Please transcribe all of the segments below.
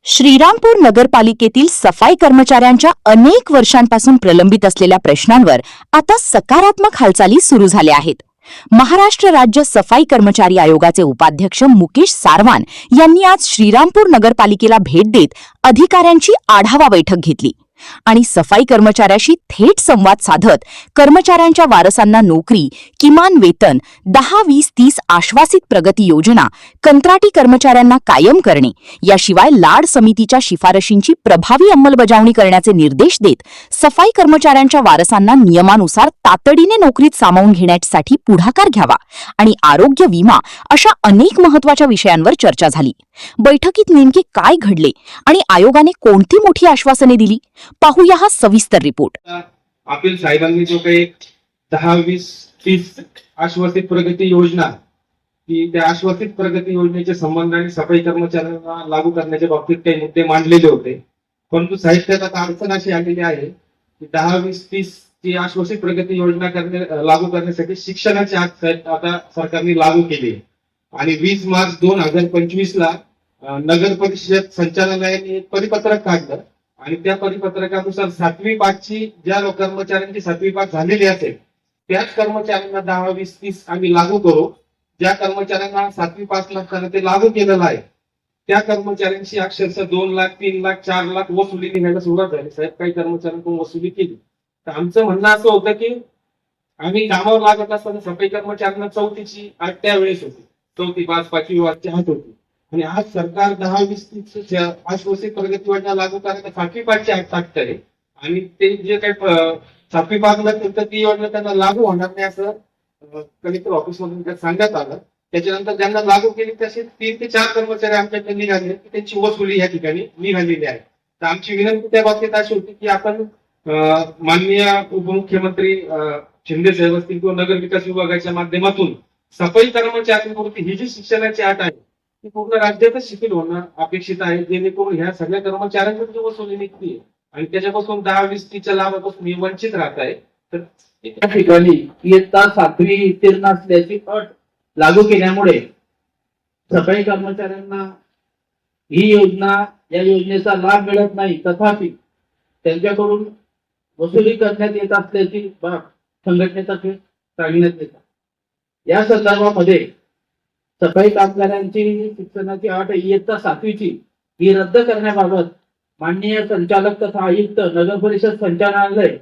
श्रीरामपूर नगरपालिकेतील सफाई कर्मचाऱ्यांच्या अनेक वर्षांपासून प्रलंबित असलेल्या प्रश्नांवर आता सकारात्मक हालचाली सुरू झाल्या आहेत. महाराष्ट्र राज्य सफाई कर्मचारी आयोगाचे उपाध्यक्ष मुकेश सारवान यांनी आज श्रीरामपूर नगरपालिकेला भेट देत अधिकाऱ्यांची आढावा बैठक घेतली आणि सफाई कर्मचाऱ्याशी थेट संवाद साधत कर्मचाऱ्यांच्या वारसांना नोकरी, किमान वेतन, 10-20-30 आश्वासित प्रगती योजना, कंत्राटी कर्मचाऱ्यांना कायम करणे याशिवाय लाड समितीच्या शिफारशींची प्रभावी अंमलबजावणी करण्याचे निर्देश देत सफाई कर्मचाऱ्यांच्या वारसांना नियमानुसार तातडीने नोकरीत सामावून घेण्यासाठी पुढाकार घ्यावा आणि आरोग्य विमा अशा अनेक महत्त्वाच्या विषयांवर चर्चा झाली. बैठकीत नेमके काय घडले आणि आयोगाने कोणती मोठी आश्वासने दिली, पाहूया हा सविस्तर रिपोर्ट. अपील साहेबांनी जो काही 10-20-30 आश्वासित प्रगती योजना की त्या आश्वासित प्रगती योजनेच्या संबंधाने सफाई कर्मचाऱ्यांना लागू करण्याच्या बाबतीत काही मुद्दे मांडलेले होते. परंतु साहित्यात आता अडचण अशी आलेली आहे की 10-20-30 ची आश्वासित प्रगती योजना लागू करण्यासाठी शिक्षणाची आता सरकारने लागू केली आणि 20 मार्च 2025 ला नगर परिषद संचालनालयाने एक परिपत्रक काढलं आणि त्या परिपत्रकानुसार 7वी पाचची ज्या कर्मचाऱ्यांची 7वी पाच झालेली असेल त्याच कर्मचाऱ्यांना 10-20-30 आम्ही लागू करू. ज्या कर्मचाऱ्यांना 7वी पाच नसताना ते लागू केलेलं आहे त्या कर्मचाऱ्यांची अक्षरशः 2 लाख, 3 लाख, 4 लाख वसुली निघायला सुरुवात झाली. साहेब काही कर्मचाऱ्यांकडून वसुली केली. तर आमचं म्हणणं असं होतं की आम्ही कामावर लागत असताना सफाई कर्मचाऱ्यांना 4थीची आठ त्यावेळेस होती, 4थी पाच, 5वी वाजची आठ होती आणि आज सरकार 10-20-30 आश्वासित प्रगती योजना लागू करायला 7वी पाचची आठ टाकतंय आणि ते जे काही 7वी पाचला तर ती योजना त्यांना लागू होणार नाही असं कलेक्टर ऑफिस मधून सांगण्यात आलं. त्याच्यानंतर ज्यांना लागू केली तसे 3 ते 4 कर्मचारी आमच्याकडे निघाले की त्यांची वसुली या ठिकाणी निघालेली आहे. तर आमची विनंती त्या बाबतीत अशी होती की आपण माननीय उपमुख्यमंत्री शिंदे साहेब असतील किंवा नगर विकास विभागाच्या माध्यमातून सफाई कर्मचाऱ्यांपुरती ही जी शिक्षणाची अट आहे ती पूर्ण राज्यातच शिथिल होणं अपेक्षित आहे, जेणेकरून ह्या सगळ्या कर्मचाऱ्यांकडे वसुली निघते आणि त्याच्यापासून 10-20-30च्या लाभापासून मी वंचित राहत आहे. तर त्या ठिकाणी इयत्ता 7वी उत्तीर्ण असल्याची अट लागू केल्यामुळे सफाई कर्मचाऱ्यांना ही योजना या योजनेचा लाभ मिळत नाही, तथापि त्यांच्याकडून वसुली करण्यात येत असल्याची बाब संघटनेतर्फे सांगण्यात येतात. या संदर्भामध्ये सफाई कामगारांची शिक्षणाची अट इयत्ता 7वीची ही रद्द करण्याबाबत माननीय संचालक तथा आयुक्त नगर परिषद संचालनालय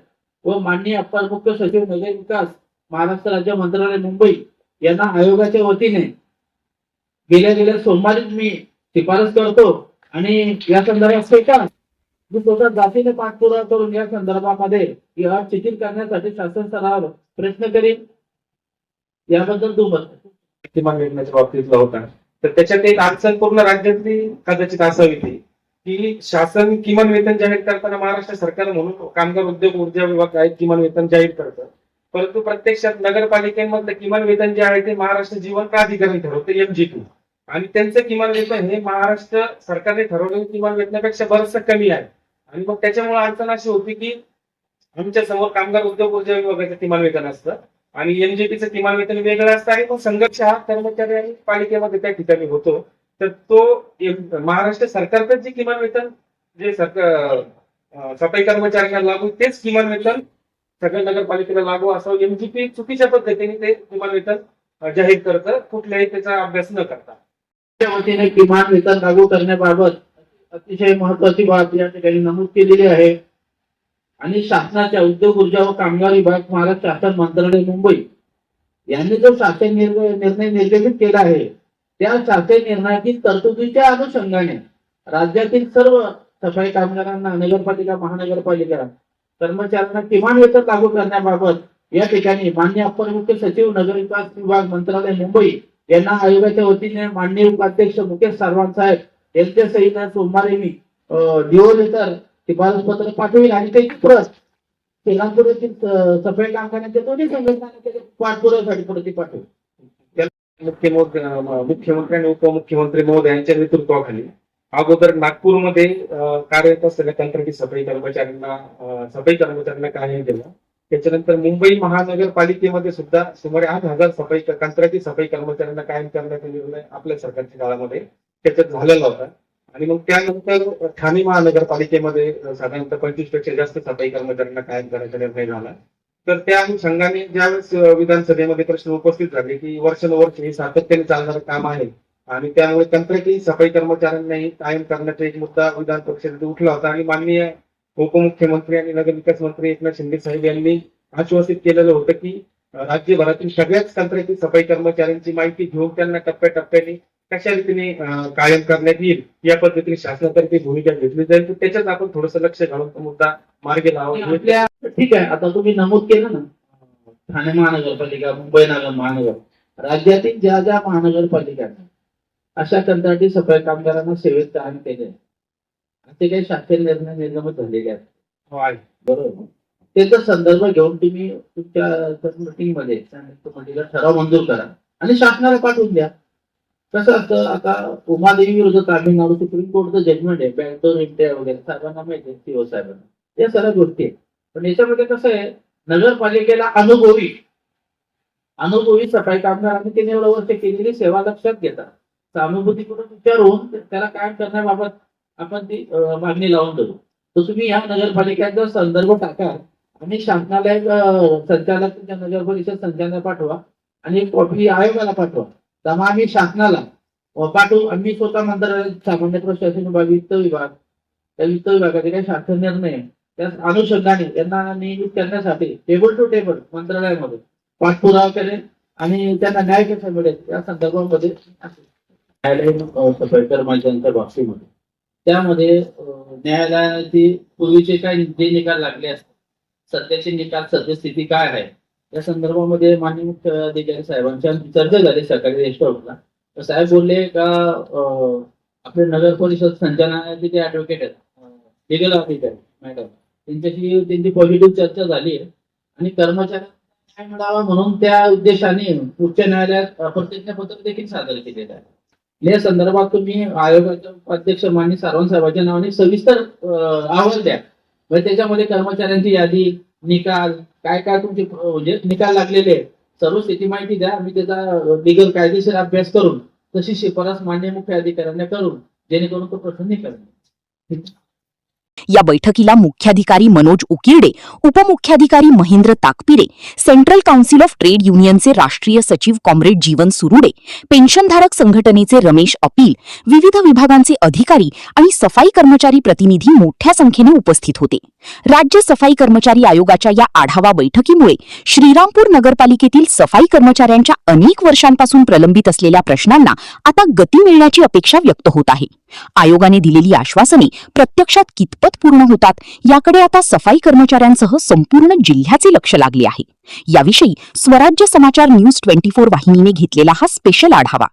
व माननीय अप्पर मुख्य सचिव नगर विकास महाराष्ट्र राज्य मंत्रालय मुंबई यांना आयोगाच्या वतीने गेल्या सोमवारीच मी शिफारस करतो आणि या संदर्भात मी स्वतः जातीने पाठपुरावा करून या संदर्भामध्ये ही अट शिथिल करण्यासाठी शासन स्तरावर प्रयत्न करेन. याबद्दल किमान वेतनाच्या बाबतीतला होता. तर त्याच्यात एक अडचण पूर्ण राज्यातली कदाचित असावी ती की शासन किमान वेतन जाहीर करताना महाराष्ट्र सरकार म्हणून कामगार उद्योग ऊर्जा विभाग आहे किमान वेतन जाहीर करतं, परंतु प्रत्यक्षात नगरपालिकेमधलं किमान वेतन जे आहे ते महाराष्ट्र जीवन प्राधिकरण ठरवते MGP आणि त्यांचं किमान वेतन हे महाराष्ट्र सरकारने ठरवलेल्या किमान वेतनापेक्षा बरंचसं कमी आहे. आणि मग त्याच्यामुळे अडचण अशी होती की आमच्या समोर कामगार उद्योग ऊर्जा विभागाचं किमान वेतन असतं आणि MGPचं किमान वेतन वेगळं असतं आणि मग संघर्ष हा कर्मचारी आणि पालिकेमध्ये त्या ठिकाणी होतो. तर तो महाराष्ट्र सरकारचं जे किमान वेतन जे सफाई कर्मचाऱ्यांना लागू तेच किमान वेतन सगळ्या नगरपालिकेला लागू असं MGP चुकीच्या पद्धतीने ते किमान वेतन जाहीर करतं, कुठल्याही त्याचा अभ्यास न करता. त्या वतीने किमान वेतन लागू करण्याबाबत अतिशय महत्वाची बाब या ठिकाणी नमूद केलेली आहे आणि शासनाच्या उद्योग ऊर्जा व कामगार विभाग महाराष्ट्र शासन मंत्रालय मुंबई यांनी जो शासन निर्णय निर्गमित केला आहे त्या शासन निर्णयातील तरतुदीच्या अनुषंगाने राज्यातील सर्व सफाई कामगारांना नगरपालिका महानगरपालिका कर्मचाऱ्यांना किमान वेतन लागू करण्याबाबत या ठिकाणी माननीय अप्पर मुख्य सचिव नगर विकास विभाग मंत्रालय मुंबई यांना आयोगाच्या वतीने माननीय उपाध्यक्ष मुकेश सारवान साहेब यांच्या सहित सोमवारी मी डिओ लेटर शिफारस पत्र पाठवेल आणि त्याची प्रत श्रीरामपूर येथील सफाई कामगारांच्या दोन्ही संघटनांना पाठपुराव्यासाठी प्रति पाठवेल. मुख्यमंत्री आणि उपमुख्यमंत्री महोदय यांच्या नेतृत्वाखाली अगोदर नागपूरमध्ये कार्यरत असलेल्या कंत्राटी सफाई कर्मचाऱ्यांना कायम केलं. त्याच्यानंतर मुंबई महानगरपालिकेमध्ये सुद्धा सुमारे 8,000 कंत्राटी सफाई कर्मचाऱ्यांना कायम करण्याचा निर्णय आपल्या सरकारच्या काळामध्ये त्याच्यात झालेला होता आणि मग त्यानंतर ठाणे महानगरपालिकेमध्ये साधारणतः 25 पेक्षा जास्त सफाई कर्मचाऱ्यांना कायम करायचा निर्णय झाला. तर त्या अनुषंगाने ज्यावेळेस विधानसभेमध्ये प्रश्न उपस्थित झाले की वर्षानुवर्ष हे सातत्याने चालणारं काम आहे आणि त्यामुळे कंत्राटी सफाई कर्मचाऱ्यांनाही कायम करण्याचा एक मुद्दा विधान परिषदेत उठला होता आणि माननीय उपमुख्यमंत्री आणि नगरविकास मंत्री एकनाथ शिंदे साहेब यांनी आश्वासित केलेलं होतं की राज्यभरातील सगळ्याच कंत्राटी सफाई कर्मचाऱ्यांची माहिती घेऊन त्यांना टप्प्याटप्प्याने कशा रीतीने कायम करण्यात येईल या पद्धतीने शासनातर्फे भूमिका घेतली जाईल. तर त्याच्यात आपण थोडंसं लक्ष घालून तो मुद्दा मार्गी लावा. आपल्या ठीक आहे, आता तुम्ही नमूद केलं ना ठाणे महानगरपालिका, मुंबई महानगर, राज्यातील ज्या ज्या महानगरपालिका आहेत, अशा कंत्राटी सफाई कामगारांना सेवेत कायम केले ते काही शासकीय निर्णय निर्गमित झालेले आहेत. आहे. बरोबर. त्याचा संदर्भ घेऊन तुम्ही तुमच्या मीटिंगमध्ये ठराव मंजूर करा आणि शासनाला पाठवून द्या. कसं असतं, आता उमादेवी विरुद्ध तामिळनाडू सुप्रीम कोर्टचं जजमेंट आहे, बँकर इंडिया वगैरे साहेबांना माहिती आहे, सीओ साहेबांना, या सगळ्या गोष्टी आहेत. पण याच्यामध्ये कसं आहे, नगरपालिकेला अनुभवी सफाई कामगारांनी 3 वर्ष केलेली सेवा लक्षात घेता सहानुभूतीपूर्वक विचारून त्याला कायम करण्याबाबत आपण ती मागणी लावून देऊ. तर तुम्ही ह्या नगरपालिकेचा संदर्भ टाका आणि शासनाला एक संचालक तुमच्या नगर परिषद संचालक पाठवा आणि एक कॉपी आयोगाला पाठवा. तेव्हा आम्ही शासनाला पाठवू. आम्ही स्वतः मंत्रालय सामान्य प्रशासन विभाग, वित्त विभाग, त्या वित्त विभागाचे काही शासन निर्णय त्या अनुषंगाने यांना नियमित करण्यासाठी टेबल टू टेबल मंत्रालयामध्ये पाठपुरावा करेल आणि त्यांना न्याय कसा मिळेल या संदर्भामध्ये न्यायालयीन सफाई कर्मचाऱ्यांच्या बाबतीमध्ये त्यामध्ये न्यायालयाची पूर्वीचे काय जे निकाल लागले असतात, सध्याचे निकाल, सद्यस्थिती काय आहे या संदर्भामध्ये माननीय मुख्य अधिकारी साहेबांच्या चर्चा झाली सकाळी रेस्टॉरंटला. तर साहेब बोलले का आपले नगर परिषद संचालनाचे जे ऍडव्होकेट आहेत, लिगल ऑफिसर मॅडम, त्यांच्याशी त्यांची पॉझिटिव्ह चर्चा झाली आहे आणि कर्मचाऱ्यांना न्याय मिळावा म्हणून त्या उद्देशाने उच्च न्यायालयात प्रतिज्ञापत्र देखील सादर केलेलं आहे. या संदर्भात तुम्ही आयोगाचे अध्यक्ष माननीय सारवंत साहेबांच्या नावाने सविस्तर अहवाल द्या. म्हणजे त्याच्यामध्ये कर्मचाऱ्यांची यादी, निकाल, काय काय तुमचे म्हणजे निकाल लागलेले सर्व स्थिती माहिती द्या. आम्ही त्याचा लिगल कायदेशीर अभ्यास करून तशी शिफारस मान्य मुख्य अधिकाऱ्यांना करून जेणेकरून तो प्रश्न निकाल. या बैठकीला मुख्याधिकारी मनोज उकिरडे, उपमुख्याधिकारी Mahendra Takpire, central council of trade युनियनचे राष्ट्रीय सचिव कॉम्रेड जीवन सुरुडे, पेन्शनधारक संघटनेचे रमेश अपील, विविध विभागांचे अधिकारी आणि सफाई कर्मचारी प्रतिनिधी मोठ्या संख्येने उपस्थित होते. राज्य सफाई कर्मचारी आयोगाच्या या आढावा बैठकीमुळे श्रीरामपूर नगरपालिकेतील सफाई कर्मचाऱ्यांच्या अनेक वर्षांपासून प्रलंबित असलेल्या प्रश्नांना आता गती मिळण्याची अपेक्षा व्यक्त होत आहे. आयोगाने दिलेली आश्वासने प्रत्यक्षात कितपत पूर्ण होतात याकडे आता सफाई कर्मचाऱ्यांसह संपूर्ण जिल्ह्याचे लक्ष लागले आहे. याविषयी स्वराज्य समाचार न्यूज 24 वाहिनीने घेतलेला हा स्पेशल आढावा.